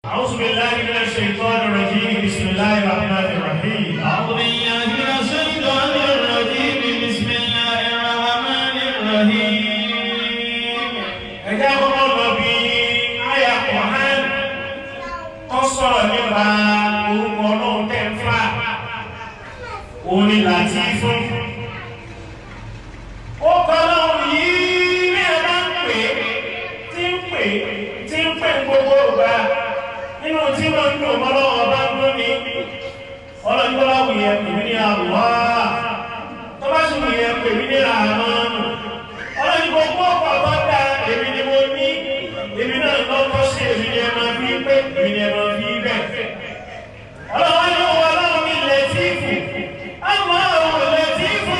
أعوذ بالله من الشيطان الرجيم بسم الله الرحمن الرحيم أعوذ بالله من الشيطان الرجيم بسم الله الرحمن الرحيم أجاب الله بآية القرآن تصل نبا ورقلو تنفع وللطيف ọkọlọ́run yìí ní ẹ̀bá ń pè tí ń pè gbogbo ọgbà nínú tí wọ́n ń lò mọ́lọ́wọ́ bá ń lóní ọlọ́jọ́lá wùyẹ pèmí ní àwọ̀ tó bá sì wùyẹ pèmí ní àmọ́nù ọlọ́jọ́ gbogbo ọkọ̀ bá dá èmi ni mo ní èmi náà lọ́kọ́ sí èmi ni ẹ máa fi pé èmi ni ẹ máa fi bẹ̀ ọlọ́wọ́ yóò wà láwọn ilẹ̀ tíìfù àwọn ilẹ̀ tíìfù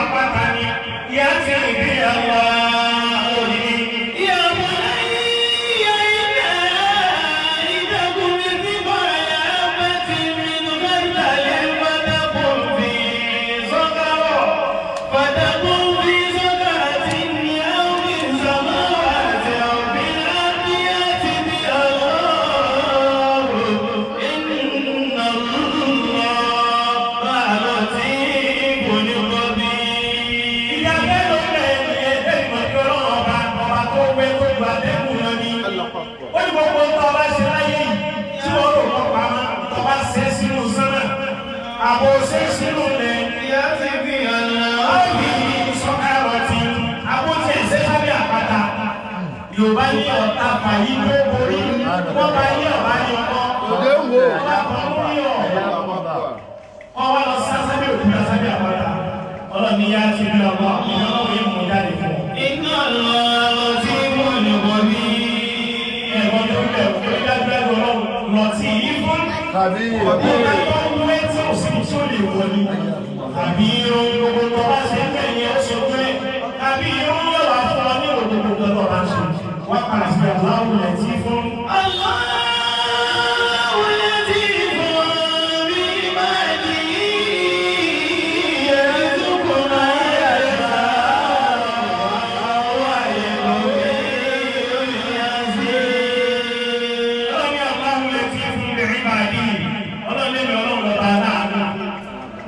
àpáta ni ìyá ti ìdí àwọn òní. Ìyá wọn láyé ìyá ìyá ìdẹ́kùn mi ti bọ̀ ẹ̀yà bá ti mi nù mẹ́ta lé pátákùn fi sọ́kàrọ̀ pátákùn fi sọ́kàrọ̀ ti ní àwọn ìsọ̀mọ́ àti ọ̀gbìn láti àti bí ọlọ́run iná lọ́wọ́ bá lọ sí ìbòníkọ́bí. Ìyá mélòó lẹ́yìn ẹ̀ẹ́dẹ́ ìmọ̀jọ́ ọlọ́run ọba tó wẹ́ tó gba dẹ́kun lọ ní. Ó ní gbogbo tó ọba ṣe láyé yìí tí wọ́n rò wọ́n pamọ́ tó bá ṣe sínú sánmà àbò ṣe sínú lẹ̀. Ìyá ti fi ọ̀nà ọ̀bí sọ́kàrọ̀ ti àbò tí ẹ̀ ṣe sábẹ́ àpáta. Yorùbá ní ọ̀tá fàyí tó borí wọ́n bá yí ọ̀bá ní ọkọ̀. Òde wo ọ̀pọ̀ lórí ọwọ́ lọ sábẹ́ òkúta sábẹ́ àpáta. Ọlọ́ni yá ti bí ọgbọ́n ìyọ́nà òye mú jáde fún ọ. Iná lọ tí mo lè wọ ní ẹ̀wọ̀n tó bẹ̀ òkúta dájú ọlọ́run lọ tí yí fún. Tàbí ọ̀pọ̀ ọmọ tí ó sì tó lè wọ ní. Tàbí ohun gbogbo tó bá ṣe ń bẹ̀yẹ ó ṣe pé tàbí ohun yóò wá fún ọ ní òun gbogbo tó bá ṣe. Wọ́n padà sí aláwọ̀ lẹ̀ tí fún. Aláwọ̀ lẹ̀ tí fún rí máa ní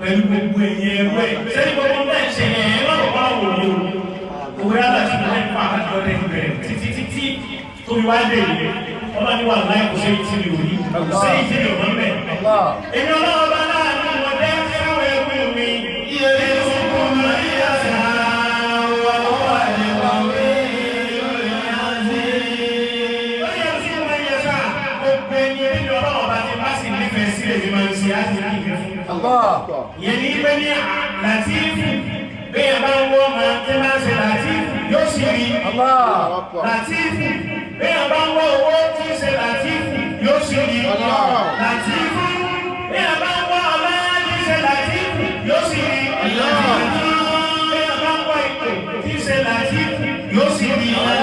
pẹ̀lú gbogbo ẹ̀yẹ ẹgbẹ́ sẹ́yìn gbogbo bẹ́ẹ̀ ṣe yẹn lọ́pọ̀ wò ní o òwe aláṣẹ tó lẹ́yìn fún àkájọ ọdẹ ìbẹ̀rẹ̀ títí tóbi wá dé ìlú ọba ní wà láì kò sẹ́yìn tí mi ò rí kò sẹ́yìn tí mi ò rí bẹ́ẹ̀. èmi ọlọ́wọ́ bá láàánú ọdẹ fẹ́ràn ẹgbẹ́ mi iye ìsìnkú mọ iye àṣà wà lọ́wọ́ àdéhùn mi lórí àṣẹ. ó yẹ kí wọ́n yẹ sá gbogbo ẹni ẹni ọlọ́wọ́ bá ti bá sì nífẹ̀ẹ́ sí èmi máa ń ṣe á sì ní ìfẹ́ fún. Yẹn ní pé ní Làtífù bí ẹ bá ń wọ́ ọmọ tí máa ń ṣe Làtífù yóò sì rí. Làtífù bí ẹ bá ń wọ́ owó tí ń ṣe Làtífù yóò sì rí. Làtífù bí ẹ bá ń wọ́ ọlá tí ń ṣe Làtífù yóò sì rí. Bí ẹ bá ń wọ́ ipò tí ń ṣe Làtífù yóò sì rí. Bí ẹ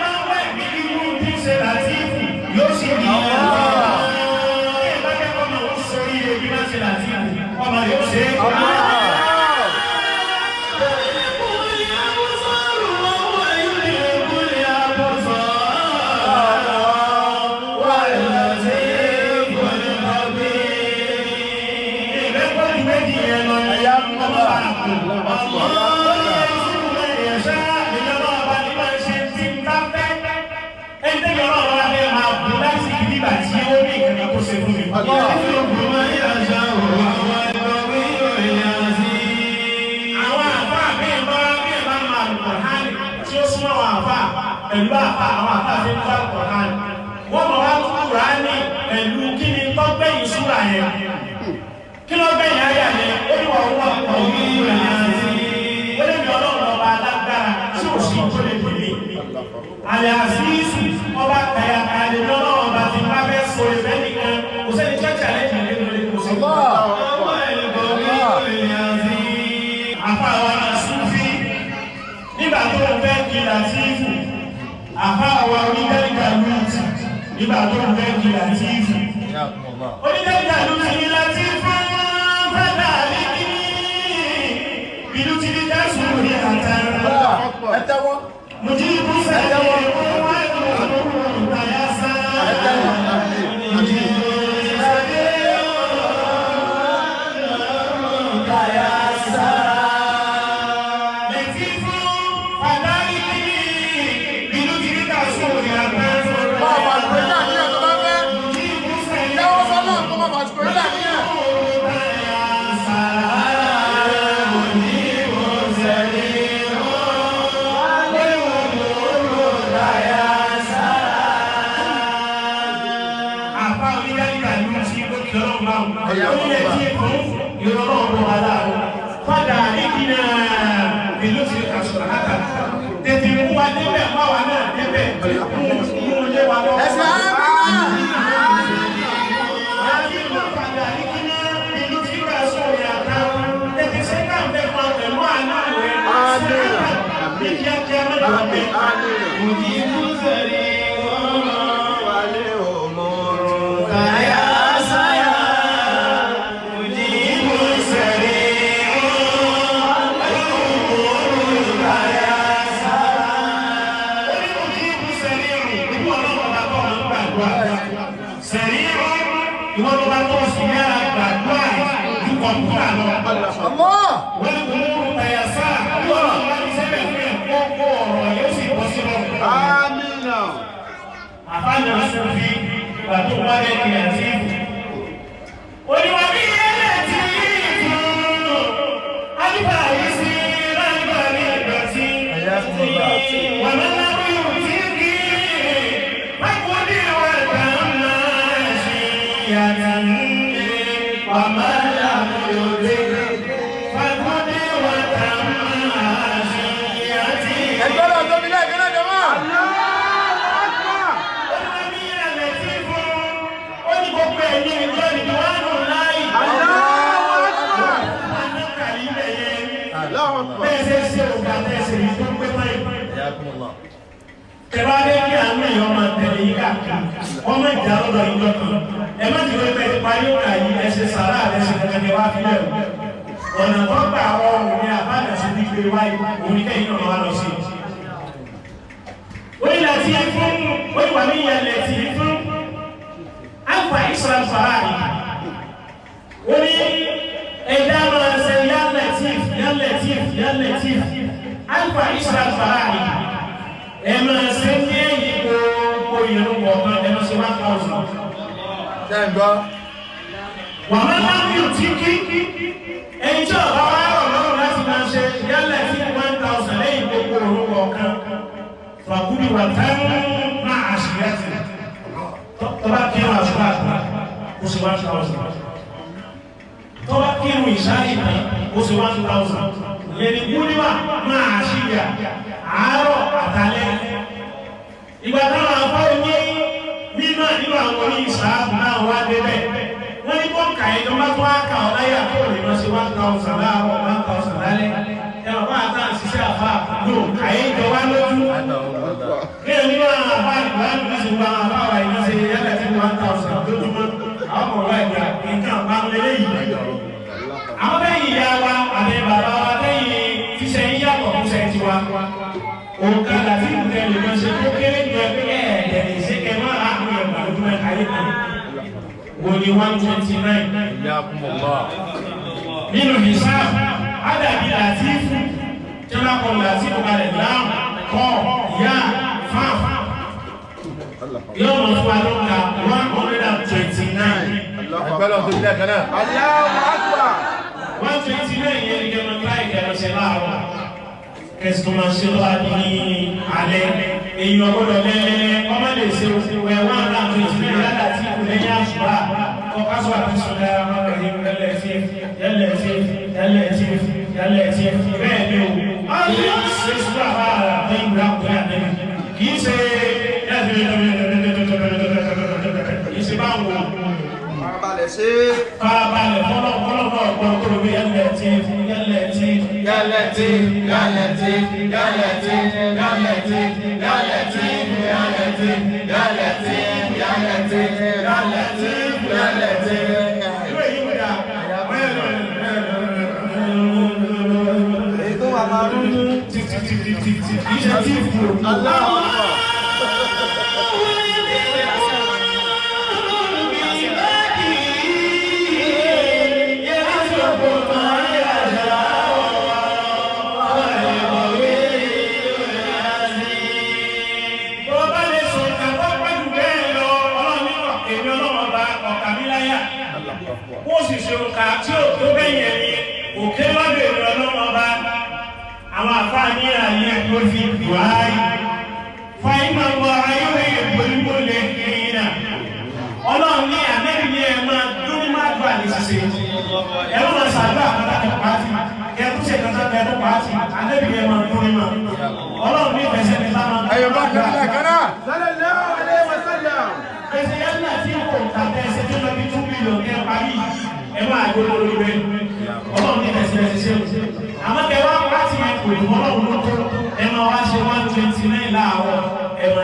bá ń wọ́ ìbílíwú tí ń ṣe Làtífù yóò sì rí. Ọmọ yóò ṣe é kọ́. Pẹ̀lú àpá àwọn àpáṣẹ ń bá Kùránì wọ́n mọ̀ wá Kùránì pẹ̀lú kí ni tó gbẹ̀yìn súra yẹn kí ló gbẹ̀yìn ayà yẹn ó ní wọ́n wọ́n pọ̀ ní ìrìn àti ó lè mi ọlọ́run ọba alágbára tí ò sí tó lè dìde àlẹ́ àṣíṣù ọba kàyà àlẹ́ mi ọlọ́run ọba ti bá fẹ́ sọ ìfẹ́ nìkan kò sẹ́ni chọ́ọ̀chì àlẹ́ ìjìnlẹ̀ lórí kò sí. àfa àwọn Súfí nígbà tó ń fẹ́ kí Làtífù àfá àwọn onídẹ́ríkà lúùtì nígbà tó ń fẹ́ kí Làtífù onídẹ́ríkà lúùtì ní Làtífù fẹ́dà àríkí ìlú ti ní jásù ní àtàrà mùjí ìbúsẹ̀ ẹ̀wọ̀n wọ́n ẹ̀kùn tàyásá mùjí ìbúsẹ̀ ẹ̀wọ̀n tàyásá Fada ìdínà ìlú ti kàṣọ̀rọ̀ hátà tètè mú wa débẹ̀ mọ́ wa náà débẹ̀ mú lé wa lọ́wọ́. Ẹ̀sẹ̀ fada ìdínà ìlú ti kàṣọ̀rọ̀ hátà tètè sẹ́kà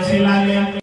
máa ṣe lálẹ́